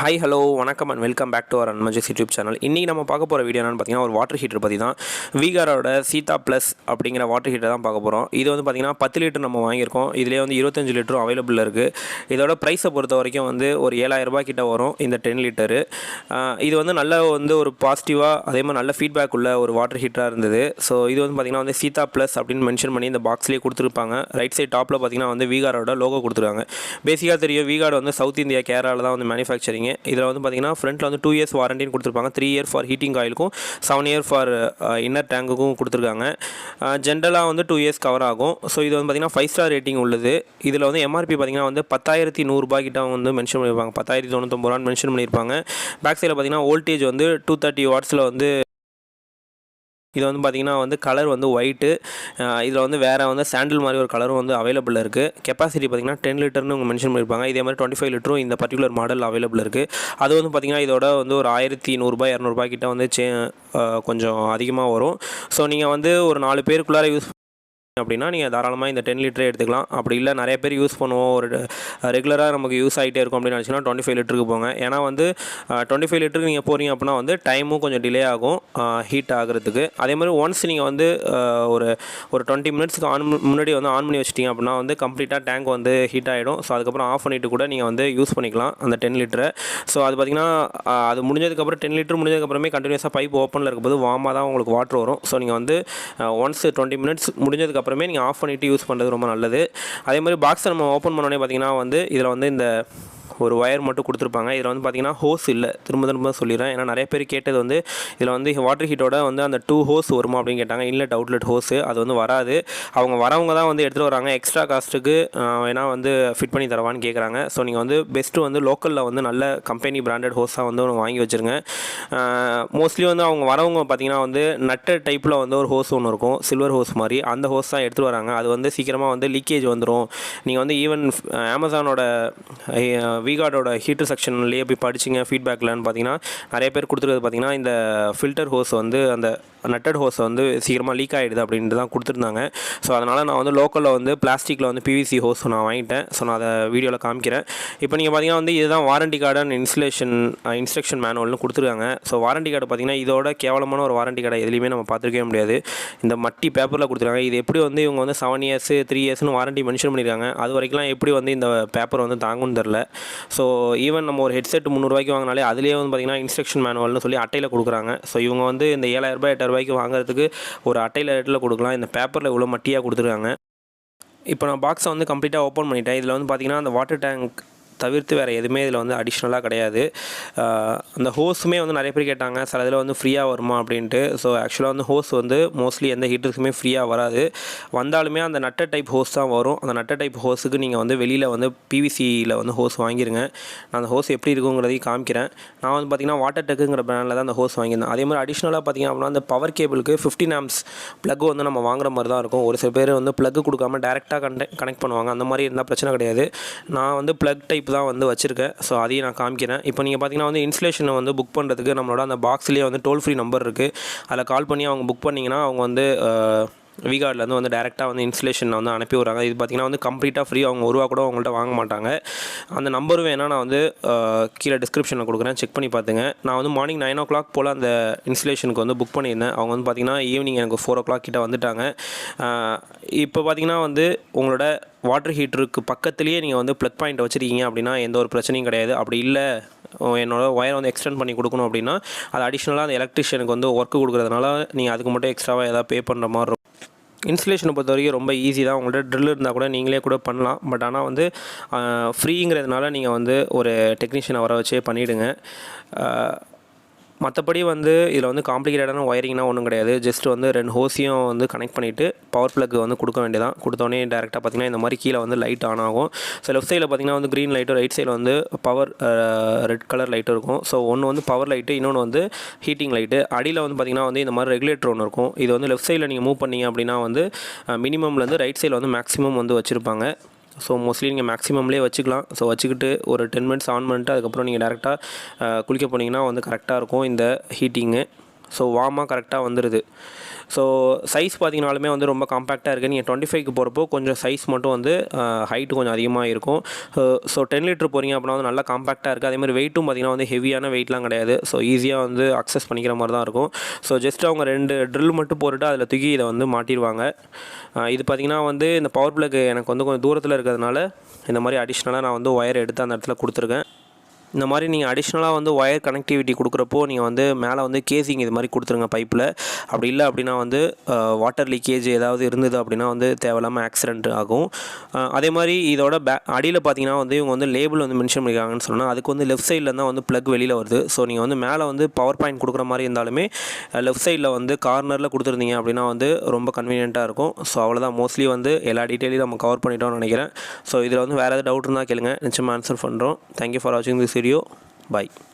Hi hello வணக்கம் and welcome back to our அன்மஜிக்ஸ் YouTube channel. இன்றைக்கி நம்ம பார்க்க போகிற வீடியோ என்னென்னு பார்த்தீங்கன்னா ஒரு வாட்டர் ஹீட்டர் பற்றி தான். வீகாரோட சீதா ப்ளஸ் அப்படிங்கிற வாட்டர் ஹீட்டர் தான் பார்க்க போகிறோம். இது வந்து பார்த்திங்கன்னா 10 லிட்டர் நம்ம வாங்கியிருக்கோம். இதிலே வந்து 25 லிட்டரும் அவைலபிள் இருக்குது. இதோட ப்ரைஸை பொறுத்த வரைக்கும் வந்து ஒரு 7,000 ரூபாய் கிட்ட வரும் இந்த 10 லிட்டரு. இது வந்து நல்ல வந்து ஒரு பாசிட்டிவாக அதே மாதிரி நல்ல ஃபீட்பேக் உள்ள ஒரு வாட்டர் ஹீட்டராக இருந்தது. ஸோ இது வந்து பார்த்திங்கன்னா வந்து சீதா ப்ளஸ் அப்படின்னு மென்ஷன் பண்ணி இந்த பாக்ஸ்லேயே கொடுத்துருப்பாங்க. ரைட் சைட் டாப்பில் பார்த்திங்கன்னா வந்து வீகாரோட லோகோ கொடுத்துருக்காங்க. பேசிக்காக தெரியும் வீகார்டு வந்து சவுத் இந்தியா கேரளாவில் தான் வந்து மேனுஃபேக்சரிங். இதில் வந்து பார்த்தீங்கன்னா ஃப்ரண்ட்டில் வந்து 2 இயர்ஸ் வாரண்டின்னு கொடுத்துருப்பாங்க. 3 இயர் ஃபார் ஹீட்டிங் ஆயிலுக்கும் 7 இயர் ஃபார் இன்னர் டேங்குக்கும் கொடுத்துருக்காங்க. ஜென்ரலாக வந்து 2 இயர்ஸ் கவர் ஆகும். ஸோ இது வந்து பார்த்திங்கன்னா 5 ஸ்டார் ரேட்டிங் உள்ளது. இதில் வந்து எம்ஆர்பி பார்த்திங்கன்னா வந்து 10,100 ரூபாய் கிட்ட வந்து மென்ஷன் பண்ணியிருப்பாங்க. 10,099 ரூபான்னு மென்ஷன் பண்ணியிருப்பாங்க. பேக் சைடில் பார்த்திங்கன்னா வோல்டேஜ் வந்து 230 வாட்ஸில் வந்து இது வந்து பார்த்திங்கன்னா வந்து கலர் வந்து ஒயிட்டு. இதில் வந்து வேறு வந்து சாண்டில் மாதிரி ஒரு கலரும் வந்து அவைலபிள் இருக்குது. கெப்பாசிட்டி பார்த்திங்கன்னா 10 லிட்டர்னு அவங்க மென்ஷன் பண்ணியிருப்பாங்க. இதே மாதிரி 25 லிட்டரும் இந்த பர்டிகுலர் மாடல் அவைலபிள் இருக்குது. அது வந்து பார்த்திங்கன்னா இதோட வந்து ஒரு 1,100 ரூபாய் 200 ரூபாய் கிட்ட வந்து கொஞ்சம் அதிகமாக வரும். ஸோ நீங்கள் வந்து ஒரு 4 பேருக்குள்ளார யூஸ் அப்படின்னா நீங்கள் தாராளமாக இந்த 10 லிட்டரே எடுத்துக்கலாம். அப்படி இல்லை நிறைய பேர் யூஸ் பண்ணுவோம், ஒரு ரெகுலராக நமக்கு யூஸ் ஆகிட்டே இருக்கும் அப்படின்னு நினச்சிங்கன்னா 25 லிட்டருக்கு போங்க. ஏன்னா வந்து 25 லிட்டருக்கு நீங்கள் போகிறீங்க அப்படின்னா வந்து டைமும் கொஞ்சம் டிலே ஆகும் ஹீட் ஆகிறதுக்கு. அதே மாதிரி ஒன்ஸ் நீங்கள் வந்து ஒரு 20 மினிட்ஸ்க்கு முன்னாடி வந்து ஆன் பண்ணி வச்சிட்டிங்க அப்படின்னா வந்து கம்ப்ளீட்டாக டேங்க் வந்து ஹீட் ஆகிடும். ஸோ அதுக்கப்புறம் ஆஃப் பண்ணிவிட்டு கூட நீங்கள் வந்து யூஸ் பண்ணிக்கலாம் அந்த 10 லிட்டரை. ஸோ அது பார்த்திங்கன்னா அது முடிஞ்சதுக்கப்புறம் 10 லிட்டர் முடிஞ்சதுக்கப்புறமே கண்டினியூஸாக பைப் ஓப்பனில் இருக்கும்போது வார்மாக தான் உங்களுக்கு வாட்டர் வரும். ஸோ நீங்கள் வந்து ஒன்ஸ் 20 மினிட்ஸ் முடிஞ்சதுக்கப்புறமே நீங்கள் ஆஃப் பண்ணிவிட்டு யூஸ் பண்ணுறது ரொம்ப நல்லது. அதே மாதிரி பாக்ஸை நம்ம ஓப்பன் பண்ணோடனே பார்த்திங்கன்னா வந்து இதில் வந்து இந்த ஒரு ஒயர் மட்டும் கொடுத்துருப்பாங்க. இதில் வந்து பார்த்திங்கன்னா ஹோஸ் இல்லை. திரும்ப சொல்லிடுறேன். ஏன்னா நிறைய பேர் கேட்டது வந்து இதில் வந்து வாட்டர் ஹீட்டோட வந்து அந்த 2 ஹோஸ் வருமா அப்படின்னு கேட்டாங்க. இன்லெட் அவுட்லெட் ஹோஸு அது வந்து வராது. அவங்க வரவங்க தான் வந்து எடுத்துகிட்டு வராங்க. எக்ஸ்ட்ரா காஸ்ட்டுக்கு வேணால் வந்து ஃபிட் பண்ணி தரவான்னு கேட்குறாங்க. ஸோ நீங்கள் வந்து பெஸ்ட்டு வந்து லோக்கலில் வந்து நல்ல கம்பெனி பிராண்டட் ஹோஸாக வந்து ஒன்று வாங்கி வச்சுருங்க. மோஸ்ட்லி வந்து அவங்க வரவங்க பார்த்திங்கன்னா வந்து நட்டட் டைப்பில் வந்து ஒரு ஹோஸ் ஒன்று இருக்கும், சில்வர் ஹோஸ் மாதிரி. அந்த ஹோஸ் தான் எடுத்துகிட்டு வராங்க. அது வந்து சீக்கிரமாக வந்து லீக்கேஜ் வந்துடும். நீங்கள் வந்து ஈவன் அமேசானோட வீகார்டோட ஹீட்டர் செக்ஷன்லேயே போய் படிச்சிங்க ஃபீட்பேக்லன்னு பார்த்தீங்கன்னா நிறைய பேர் கொடுத்துருக்கிறது பார்த்திங்கன்னா இந்த ஃபில்டர் ஹோஸ் வந்து அந்த நட்டட் ஹோஸை வந்து சீக்கிரமாக லீக் ஆகிடுது அப்படின்ட்டு தான் கொடுத்துருந்தாங்க. ஸோ அதனால் நான் வந்து லோக்கலில் வந்து பிளாஸ்டிக்கில் வந்து பிவிசி ஹோஸ் நான் வாங்கிட்டேன். ஸோ நான் அதை வீடியோவில் காமிக்கிறேன். இப்போ நீங்கள் பார்த்திங்கன்னா வந்து இதுதான் வாரண்டி கார்டு அண்ட் இன்ஸ்ட்ரக்ஷன் மேனுவல்னு கொடுத்துருக்காங்க. ஸோ வாரண்டி கார்டு பார்த்திங்கன்னா இதோட கேவலமான ஒரு வாரண்டி கார்டை எதுலேயுமே நம்ம பார்த்துருக்கவே முடியாது. இந்த மட்டி பேப்பரில் கொடுத்துருக்காங்க. இது எப்படி வந்து இவங்க வந்து 7 இயர்ஸ் 3 இயர்ஸ்னு வாரண்டி மென்ஷன் பண்ணியிருக்காங்க. அது வரைக்கும்லாம் எப்படி வந்து இந்த பேப்பர் வந்து தாங்கும்னு தெரில. ஸோ ஈவன் நம்ம ஒரு ஹெட்செட் 300 ரூபாய்க்கு வாங்கினாலே அதிலே வந்து பார்த்திங்கன்னா இன்ஸ்ட்ரக்ஷன் மேனுவல்னு சொல்லி அட்டையில் கொடுக்குறாங்க. ஸோ இவங்க வந்து இந்த 7,000 ரூபாய் 8,000 ரூபாய்க்கு வாங்குறதுக்கு ஒரு அட்டையில் ரேட்டில் கொடுக்கலாம். இந்த பேப்பரில் இவ்வளோ மட்டியாக கொடுத்துருக்காங்க. இப்போ நான் பாக்ஸை வந்து கம்ப்ளீட்டாக ஓப்பன் பண்ணிட்டேன். இதில் வந்து பார்த்திங்கன்னா அந்த வாட்டர் டேங்க் தவிர்த்து வேறு எதுவுமே இதில் வந்து அடிஷ்னலாக கிடையாது. அந்த ஹோஸுமே வந்து நிறைய பேர் கேட்டாங்க, சில இதில் வந்து ஃப்ரீயாக வருமா அப்படின்ட்டு. ஸோ ஆக்சுவலாக வந்து ஹோஸ் வந்து மோஸ்ட்லி எந்த ஹீட்டருக்குமே ஃப்ரீயாக வராது. வந்தாலுமே அந்த நட்ட டைப் ஹோஸ் தான் வரும். அந்த நட்ட டைப் ஹோஸுக்கு நீங்கள் வந்து வெளியில் வந்து பிவிசியில் வந்து ஹோஸ் வாங்கிடுங்க. நான் அந்த ஹோஸ் எப்படி இருக்குங்கிறதையும் காமிக்கிறேன். நான் வந்து பார்த்திங்கன்னா வாட்டர் டெக்குங்கிற பிராண்டில் தான் அந்த ஹோஸ் வாங்கியிருந்தேன். அதே மாதிரி அடிஷ்னலாக பார்த்திங்க அப்படின்னா அந்த பவர் கேபிளுக்கு 15 ஆம்ஸ் ப்ளக் வந்து நம்ம வாங்குற மாதிரி தான் இருக்கும். ஒரு சில பேர் வந்து ப்ளக் கொடுக்காம டேரெக்டாக கனெக்ட் பண்ணுவாங்க. அந்த மாதிரி இருந்தால் பிரச்சனை கிடையாது. நான் வந்து ப்ளக் டைப் தான் வந்து வச்சுருக்கேன். ஸோ அதையும் நான் காமிக்கிறேன். இப்போ நீங்கள் பார்த்தீங்கன்னா வந்து இன்ஸ்டலேஷனை வந்து புக் பண்ணுறதுக்கு நம்மளோட அந்த பாக்ஸ்லேயே வந்து டோல் ஃப்ரீ நம்பர் இருக்குது. அதில் கால் பண்ணி அவங்க புக் பண்ணிங்கன்னா அவங்க வந்து வீகார்ட்லேருந்து வந்து டேரெக்டாக வந்து இன்ஸ்டலேஷன் வந்து அனுப்பி விட்றாங்க. இது பார்த்திங்கன்னா வந்து கம்ப்ளீட்டாக ஃப்ரீ. அவங்க 1 ரூபா கூட அவங்கள்ட்ட வாங்க மாட்டாங்க. அந்த நம்பரும் வேணால் நான் வந்து கீழே டிஸ்கிரிப்ஷனில் கொடுக்குறேன், செக் பண்ணி பார்த்துங்க. நான் வந்து மார்னிங் 9 o'clock போல் அந்த இன்ஸ்டலேஷனுக்கு வந்து புக் பண்ணியிருந்தேன். அவங்க வந்து பார்த்திங்கன்னா ஈவினிங் எனக்கு 4 o'clock கிட்ட வந்துட்டாங்க. இப்போ பார்த்திங்கன்னா வந்து உங்களோட வாட்டர் ஹீட்டருக்கு பக்கத்துலேயே நீங்கள் வந்து ப்ளக் பாயிண்ட் வச்சுருக்கீங்க அப்படின்னா எந்த ஒரு பிரச்சனையும் கிடையாது. அப்படி இல்லை என்னோடய ஒயரை வந்து எக்ஸ்டெண்ட் பண்ணி கொடுக்கணும் அப்படின்னா அது அடிஷ்னலாக அந்த எலக்ட்ரிஷியனுக்கு வந்து ஒர்க்கு கொடுக்குறதுனால நீங்கள் அதுக்கு மட்டும் எக்ஸ்ட்ராவாக எதாவது பே பண்ணுற மாதிரி இருக்கும். இன்ஸ்டலேஷனை பொறுத்த வரைக்கும் ரொம்ப ஈஸி தான். உங்கள்கிட்ட ட்ரில் இருந்தால் கூட நீங்களே கூட பண்ணலாம். பட் ஆனால் வந்து ஃப்ரீங்கிறதுனால நீங்கள் வந்து ஒரு டெக்னீஷியனை வர வச்சே பண்ணிவிடுங்க. மற்றபடி வந்து இதில் வந்து காம்ப்ளிகேட்டடான ஒயரிங்னா ஒன்றும் கிடையாது. ஜஸ்ட் வந்து 2 ஹோஸையும் வந்து கனெக்ட் பண்ணிவிட்டு பவர் ப்ளக் வந்து கொடுக்க வேண்டியதான். கொடுத்தோடனே டேரெக்டாக பார்த்திங்கன்னா இந்த மாதிரி கீழே வந்து லைட் ஆன் ஆகும். ஸோ லெஃப்ட் சைடில் பார்த்திங்கன்னா வந்து க்ரீன் லைட்டும், ரைட் சைடில் வந்து பவர் ரெட் கலர் லைட்டும் இருக்கும். ஸோ ஒன்று வந்து பவர் லைட்டு, இன்னொன்று வந்து ஹீட்டிங் லைட்டு. அடியில் வந்து பார்த்திங்கன்னா வந்து இந்த மாதிரி ரெகுலேட்டர் ஒன்று இருக்கும். இது வந்து லெஃப்ட் சைடில் நீங்கள் மூவ் பண்ணிங்க அப்படின்னா வந்து மினிமம்லேருந்து ரைட் சைடில் வந்து மேக்ஸிமம் வந்து வச்சுருப்பாங்க. ஸோ மோஸ்ட்லி நீங்கள் மேக்ஸிமம்லேயே வச்சுக்கலாம். ஸோ வச்சுக்கிட்டு ஒரு 10 மினிட்ஸ் ஆன் பண்ணிட்டு அதுக்கப்புறம் நீங்கள் டேரெக்டாக குளிக்க போனீங்கன்னா வந்து கரெக்டாக இருக்கும் இந்த ஹீட்டிங்கு. ஸோ வார்மாக கரெக்டாக வந்துடுது. ஸோ சைஸ் பார்த்தீங்கனாலுமே வந்து ரொம்ப காம்பேக்டாக இருக்குது. நீங்கள் 25க்கு போகிறப்போ கொஞ்சம் சைஸ் மட்டும் வந்து ஹைட்டு கொஞ்சம் அதிகமாக இருக்கும். ஸோ 10 லிட்டர் போகிறீங்க அப்படின்னா வந்து நல்லா காம்பேக்டாக இருக்குது. அதேமாதிரி வெயிட்டும் பார்த்திங்கன்னா வந்து ஹெவியான வெயிட்லாம் கிடையாது. ஸோ ஈஸியாக வந்து அக்சஸ் பண்ணிக்கிற மாதிரி தான் இருக்கும். ஸோ ஜஸ்ட் அவங்க 2 ட்ரில் மட்டும் போட்டுட்டு அதில் தூக்கி இதை வந்து மாட்டிடுவாங்க. இது பார்த்திங்கன்னா வந்து இந்த பவர் பிளக் எனக்கு வந்து கொஞ்சம் தூரத்தில் இருக்கிறதுனால இந்த மாதிரி அடிஷ்னலாக நான் வந்து ஒயர் எடுத்து அந்த இடத்துல கொடுத்துருக்கேன். இந்த மாதிரி நீங்கள் அடிஷ்னலாக வந்து ஒயர் கனெக்டிவிட்டி கொடுக்குறப்போ நீங்கள் வந்து மேலே வந்து கேசிங் இது மாதிரி கொடுத்துருங்க பைப்பில். அப்படி இல்லை அப்படின்னா வந்து வாட்டர் லீக்கேஜ் ஏதாவது இருந்தது அப்படின்னா வந்து தேவையில்லாமல் ஆக்சிடென்ட் ஆகும். அதே மாதிரி இதோட அடியில் பார்த்தீங்கன்னா வந்து இவங்க வந்து லேபிள் வந்து மென்ஷன் பண்ணியிருக்காங்கன்னு சொன்னால் அதுக்கு வந்து லெஃப்ட் சைடில் தான் வந்து ப்ளக் வெளியில் வருது. ஸோ நீங்கள் வந்து மேலே வந்து பவர் பாயிண்ட் கொடுக்குற மாதிரி இருந்தாலுமே லெஃப்ட் சைடில் வந்து கார்னரில் கொடுத்துருந்தீங்க அப்படின்னா வந்து ரொம்ப கன்வீனியண்ட்டாக இருக்கும். ஸோ அவ்வளோதான், மோஸ்ட்லி வந்து எல்லா டீட்டெயிலையும் நம்ம கவர் பண்ணிட்டோம்னு நினைக்கிறேன். ஸோ இதில் வந்து வேறு ஏதாவது டவுட் இருந்தால் கேளுங்க, நிச்சயமாக ஆன்சர் பண்ணுறோம். தேங்க்யூ ஃபார் வாட்சிங் திஸ் வீடியோ. Bye.